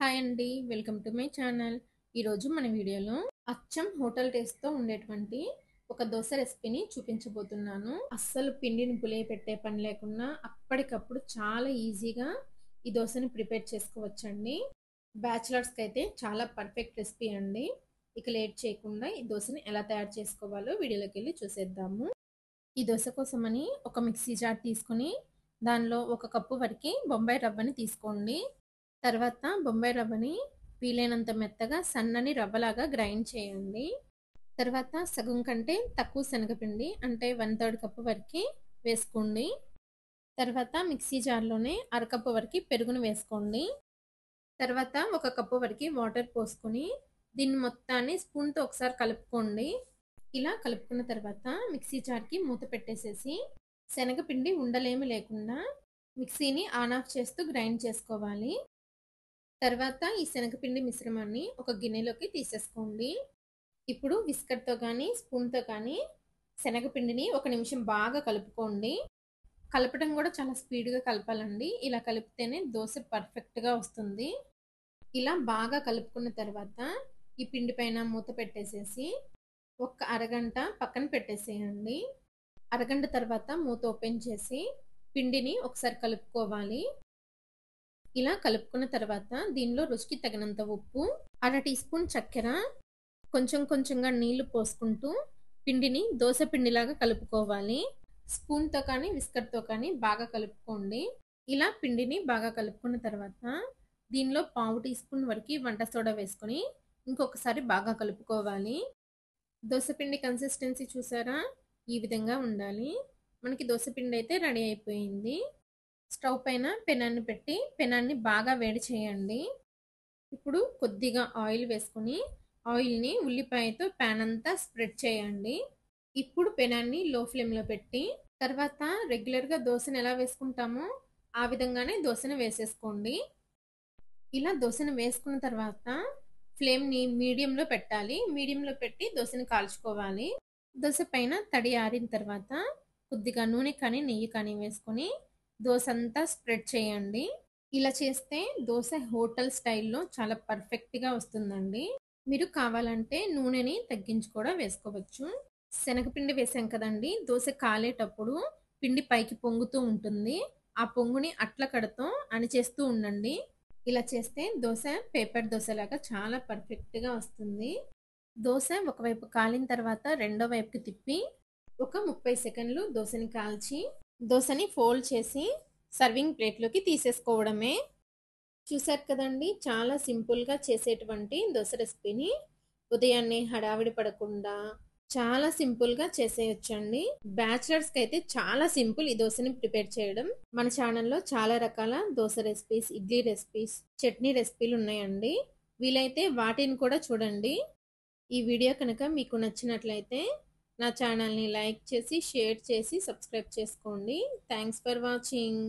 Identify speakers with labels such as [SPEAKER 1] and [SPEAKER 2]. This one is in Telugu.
[SPEAKER 1] హాయ్ అండి. Welcome to my channel. ఈరోజు మన వీడియోలో అచ్చం హోటల్ టేస్ట్‌తో ఉండేటువంటి ఒక దోస రెసిపీని చూపించబోతున్నాను. అస్సలు పిండిని పులియపెట్టే పని లేకుండా అప్పటికప్పుడు చాలా ఈజీగా ఈ దోసని ప్రిపేర్ చేసుకోవచ్చండి. బ్యాచిలర్స్‌కైతే చాలా పర్ఫెక్ట్ రెసిపీ అండి. ఇక లేట్ చేయకుండా ఈ దోసని ఎలా తయారు చేసుకోవాలో వీడియోలోకెళ్ళి చూసేద్దాము. ఈ దోస కోసమని ఒక మిక్సీ జార్ తీసుకొని దానిలో ఒక కప్పు వరకి బొంబాయి రవ్వని తీసుకోండి. తర్వాత బొంబాయి రవ్వని వీలైనంత మెత్తగా సన్నని రవ్వలాగా గ్రైండ్ చేయండి. తర్వాత సగం కంటే తక్కువ శనగపిండి అంటే 1/3 కప్పు వరకు వేసుకోండి. తర్వాత మిక్సీ జార్లోనే అరకప్పు వరకు పెరుగును వేసుకోండి. తర్వాత ఒక కప్పు వరకు వాటర్ పోసుకొని దీన్ని మొత్తాన్ని స్పూన్తో ఒకసారి కలుపుకోండి. ఇలా కలుపుకున్న తర్వాత మిక్సీ జార్కి మూత పెట్టేసేసి శనగపిండి ఉండలేమి లేకుండా మిక్సీని ఆన్ ఆఫ్ చేస్తూ గ్రైండ్ చేసుకోవాలి. తర్వాత ఈ శనగపిండి మిశ్రమాన్ని ఒక గిన్నెలోకి తీసేసుకోండి. ఇప్పుడు విస్కర్తో కానీ స్పూన్తో కానీ శనగపిండిని ఒక నిమిషం బాగా కలుపుకోండి. కలపడం కూడా చాలా స్పీడ్గా కలపాలండి. ఇలా కలిపితేనే దోశ పర్ఫెక్ట్గా వస్తుంది. ఇలా బాగా కలుపుకున్న తర్వాత ఈ పిండి పైన మూత పెట్టేసేసి ఒక అరగంట పక్కన పెట్టేసేయండి. అరగంట తర్వాత మూత ఓపెన్ చేసి పిండిని ఒకసారి కలుపుకోవాలి. ఇలా కలుపుకున్న తర్వాత దీనిలో రుచికి తగినంత ఉప్పు, అర టీ స్పూన్ చక్కెర, కొంచెం కొంచెంగా నీళ్లు పోసుకుంటూ పిండిని దోశ పిండిలాగా కలుపుకోవాలి. స్పూన్తో కానీ విస్కర్తో కానీ బాగా కలుపుకోండి. ఇలా పిండిని బాగా కలుపుకున్న తర్వాత దీనిలో పావు టీ స్పూన్ వరకు వంట సోడా వేసుకొని ఇంకొకసారి బాగా కలుపుకోవాలి. దోశ పిండి కన్సిస్టెన్సీ చూసారా? ఈ విధంగా ఉండాలి. మనకి దోశ పిండి అయితే రెడీ అయిపోయింది. స్టవ్ పైన పెనాన్ని పెట్టి పెనాన్ని బాగా వేడి చేయండి. ఇప్పుడు కొద్దిగా ఆయిల్ వేసుకొని ఆయిల్ని ఉల్లిపాయతో ప్యాన్ అంతా స్ప్రెడ్ చేయండి. ఇప్పుడు పెనాన్ని లో ఫ్లేమ్లో పెట్టి తర్వాత రెగ్యులర్గా దోశను ఎలా వేసుకుంటామో ఆ విధంగానే దోశను వేసేసుకోండి. ఇలా దోశను వేసుకున్న తర్వాత ఫ్లేమ్ని మీడియంలో పెట్టాలి. మీడియంలో పెట్టి దోశని కాల్చుకోవాలి. దోశ పైన తడి ఆరిన తర్వాత కొద్దిగా నూనె కానీ నెయ్యి కానీ వేసుకొని దోశ అంతా స్ప్రెడ్ చేయండి. ఇలా చేస్తే దోశ హోటల్ స్టైల్లో చాలా పర్ఫెక్ట్గా వస్తుందండి. మీరు కావాలంటే నూనెని తగ్గించి కూడా వేసుకోవచ్చు. శనగపిండి వేసాం కదండి, దోశ కాలేటప్పుడు పిండి పైకి పొంగుతూ ఉంటుంది. ఆ పొంగుని అట్ల కడతో అణిచేస్తూ ఉండండి. ఇలా చేస్తే దోశ పేపర్ దోశలాగా చాలా పర్ఫెక్ట్గా వస్తుంది. దోశ ఒకవైపు కాలిన తర్వాత రెండో వైపుకి తిప్పి ఒక 30 సెకండ్లు దోశని కాల్చి దోశని ఫోల్డ్ చేసి సర్వింగ్ ప్లేట్లోకి తీసేసుకోవడమే. చూసారు కదండి, చాలా సింపుల్గా చేసేటువంటి దోశ రెసిపీని ఉదయాన్నే హడావిడి పడకుండా చాలా సింపుల్గా చేసేయొచ్చండి. బ్యాచిలర్స్కి అయితే చాలా సింపుల్ ఈ దోశని ప్రిపేర్ చేయడం. మన ఛానల్లో చాలా రకాల దోశ రెసిపీస్, ఇడ్లీ రెసిపీస్, చట్నీ రెసిపీలు ఉన్నాయండి. వీలైతే వాటిని కూడా చూడండి. ఈ వీడియో కనుక మీకు నచ్చినట్లయితే నా ఛానల్ని లైక్ చేసి షేర్ చేసి సబ్స్క్రైబ్ చేసుకోండి. Thanks for watching.